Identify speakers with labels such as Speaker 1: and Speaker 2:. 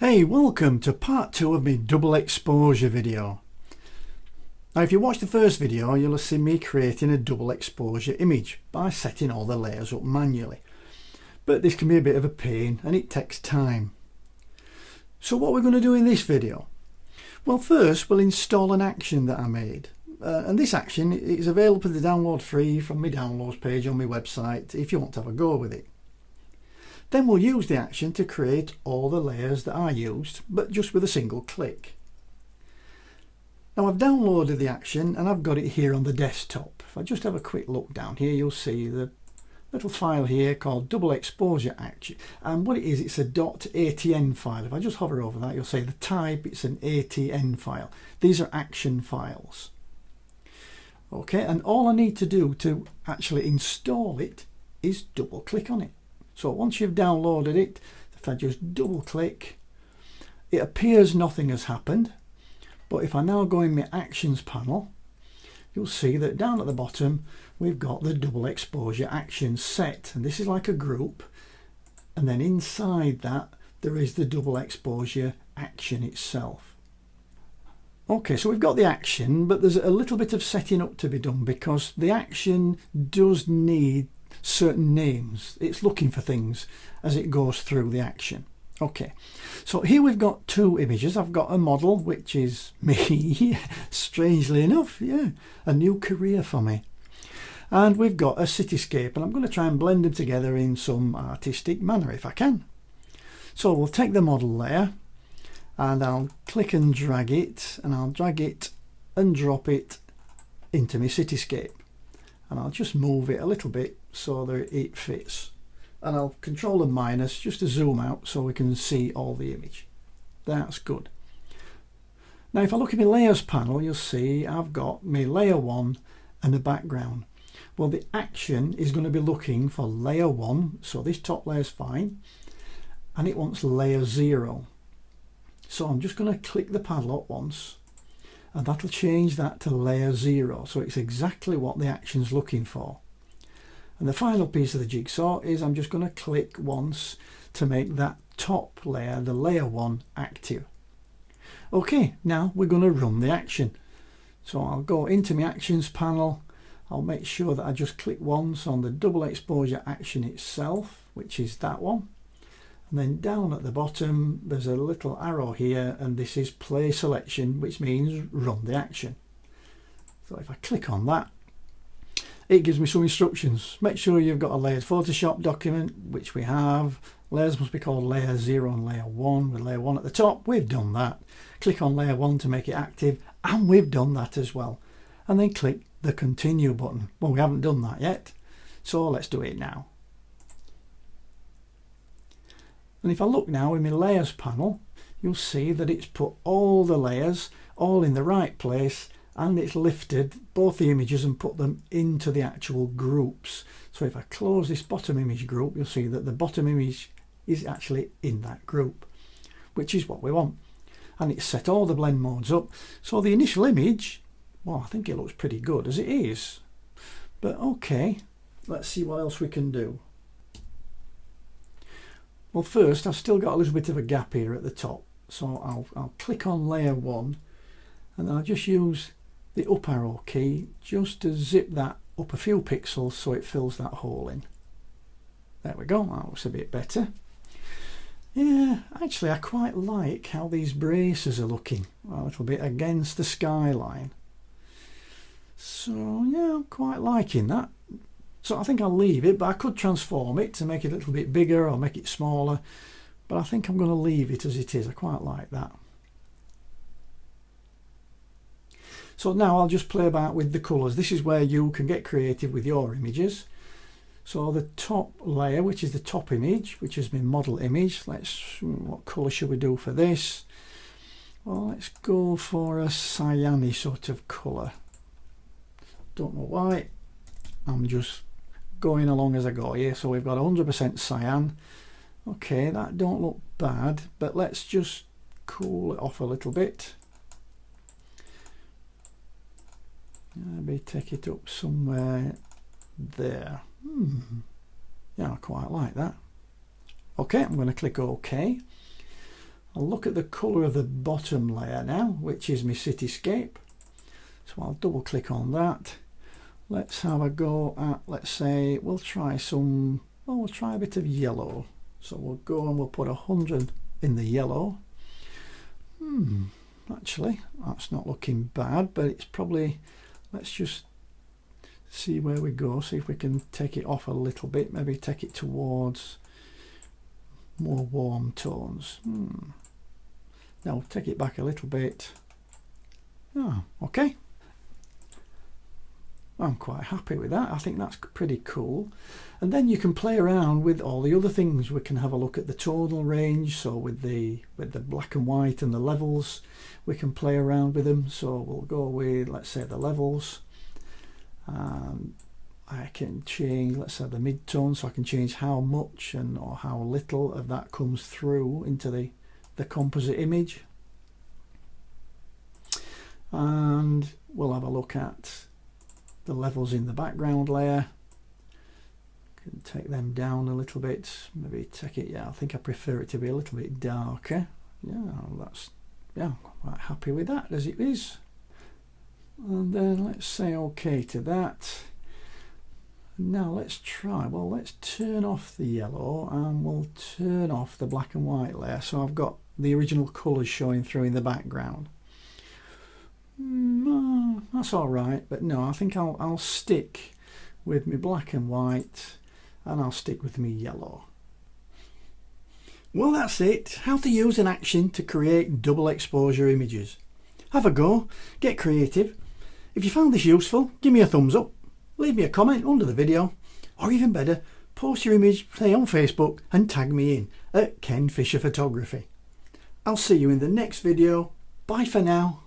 Speaker 1: Hey, welcome to part 2 of my double exposure video. Now if you watched the first video, you'll have seen me creating a double exposure image by setting all the layers up manually. But this can be a bit of a pain and it takes time. So what we're going to do in this video? Well, first we'll install an action that I made. And this action is available to download free from my downloads page on my website if you want to have a go with it. Then we'll use the action to create all the layers that I used, but just with a single click. Now I've downloaded the action and I've got it here on the desktop. If I just have a quick look down here, you'll see the little file here called double exposure action. And what it is, it's a .atn file. If I just hover over that, you'll see the type, it's an ATN file. These are action files. Okay, and all I need to do to actually install it is double click on it. So once you've downloaded it, if I just double click, it appears nothing has happened. But if I now go in my actions panel, you'll see that down at the bottom we've got the double exposure action set, and this is like a group, and then inside that there is the double exposure action itself. Okay, so we've got the action, but there's a little bit of setting up to be done because the action does need certain names. It's looking for things as it goes through the action. Okay, so here we've got two images. I've got a model, which is me, strangely enough, yeah, a new career for me. And we've got a cityscape, and I'm going to try and blend them together in some artistic manner if I can. So we'll take the model layer and I'll click and drag it, and I'll drag it and drop it into my cityscape. And I'll just move it a little bit so that it fits, and I'll control and minus just to zoom out so we can see all the image. That's good. Now if I look at my layers panel, you'll see I've got my layer 1 and the background. Well, the action is going to be looking for layer 1, so this top layer is fine, and it wants layer 0. So I'm just going to click the paddle up once, and that'll change that to layer 0, so it's exactly what the action's looking for. And the final piece of the jigsaw is I'm just going to click once to make that top layer, the layer 1, active. Okay, now we're going to run the action. So I'll go into my actions panel. I'll make sure that I just click once on the double exposure action itself, which is that one. And then down at the bottom there's a little arrow here, and this is play selection, which means run the action. So if I click on that, it gives me some instructions. Make sure you've got a layered Photoshop document, which we have. Layers must be called layer 0 and layer 1, with layer 1 at the top. We've done that. Click on layer 1 to make it active, and we've done that as well. And then click the continue button. Well, we haven't done that yet, so let's do it now. And if I look now in my layers panel, you'll see that it's put all the layers all in the right place, and it's lifted both the images and put them into the actual groups. So if I close this bottom image group, you'll see that the bottom image is actually in that group, which is what we want. And it's set all the blend modes up. So the initial image, well, I think it looks pretty good as it is. But okay, let's see what else we can do. Well, first I've still got a little bit of a gap here at the top. So I'll click on layer 1, and I'll just use the up arrow key just to zip that up a few pixels so it fills that hole in. There we go, that looks a bit better. Yeah, actually I quite like how these braces are looking a little bit against the skyline. So yeah, I'm quite liking that. So I think I'll leave it, but I could transform it to make it a little bit bigger or make it smaller, but I think I'm going to leave it as it is. I quite like that. So now I'll just play about with the colours. This is where you can get creative with your images. So the top layer, which is the top image, which is my model image, what colour should we do for this? Well, let's go for a cyany sort of colour. Don't know why, I'm just going along as I go here. So we've got 100% cyan. Okay, that don't look bad, but let's just cool it off a little bit. Maybe take it up somewhere there. Yeah, I quite like that. Okay, I'm going to click OK. I'll look at the colour of the bottom layer now, which is my cityscape. So I'll double click on that. Let's have a go at, let's say, we'll try a bit of yellow. So we'll go and we'll put 100 in the yellow. Actually, that's not looking bad, but it's probably, let's just see where we go, see if we can take it off a little bit, maybe take it towards more warm tones. Now take it back a little bit. Okay. I'm quite happy with that. I think that's pretty cool. And then you can play around with all the other things. We can have a look at the tonal range. So with the black and white and the levels, we can play around with them. So we'll go with, let's say, the levels. I can change, let's say, the mid-tone, so I can change how much or how little of that comes through into the composite image. And we'll have a look at the levels in the background layer. Can take them down a little bit, maybe take it, I think I prefer it to be a little bit darker. I'm quite happy with that as it is. And then let's say okay to that. Now let's turn off the yellow and we'll turn off the black and white layer, so I've got the original colours showing through in the background. That's alright, but no, I think I'll stick with my black and white and I'll stick with me yellow. Well, that's it. How to use an action to create double exposure images. Have a go, get creative. If you found this useful, give me a thumbs up, leave me a comment under the video, or even better, post your image, say, on Facebook and tag me in at Ken Fisher Photography. I'll see you in the next video. Bye for now.